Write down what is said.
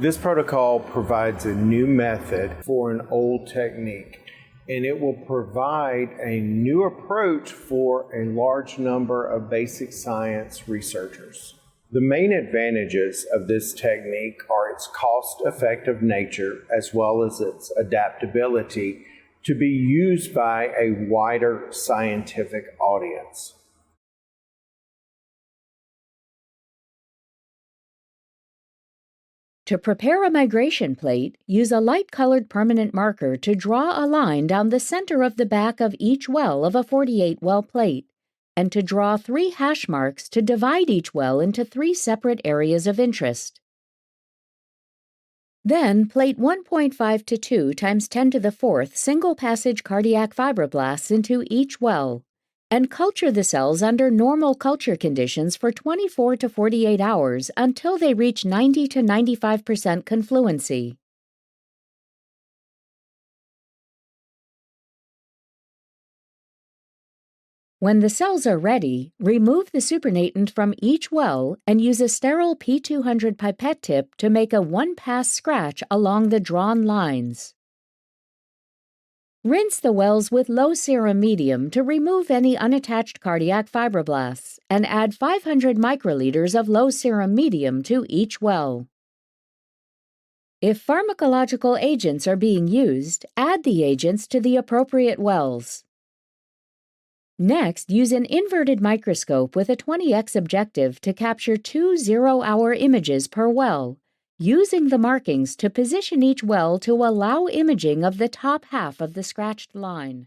This protocol provides a new method for an old technique, and it will provide a new approach for a large number of basic science researchers. The main advantages of this technique are its cost-effective nature as well as its adaptability to be used by a wider scientific audience. To prepare a migration plate, use a light-colored permanent marker to draw a line down the center of the back of each well of a 48-well plate, and to draw 3 hash marks to divide each well into 3 separate areas of interest. Then, plate 1.5 to 2 times 10 to the 4th single-passage cardiac fibroblasts into each well, and culture the cells under normal culture conditions for 24 to 48 hours until they reach 90 to 95% confluency. When the cells are ready, remove the supernatant from each well and use a sterile P200 pipette tip to make a one-pass scratch along the drawn lines. Rinse the wells with low serum medium to remove any unattached cardiac fibroblasts and add 500 microliters of low serum medium to each well. If pharmacological agents are being used, add the agents to the appropriate wells. Next, use an inverted microscope with a 20x objective to capture 2 zero-hour images per well, using the markings to position each well to allow imaging of the top half of the scratched line.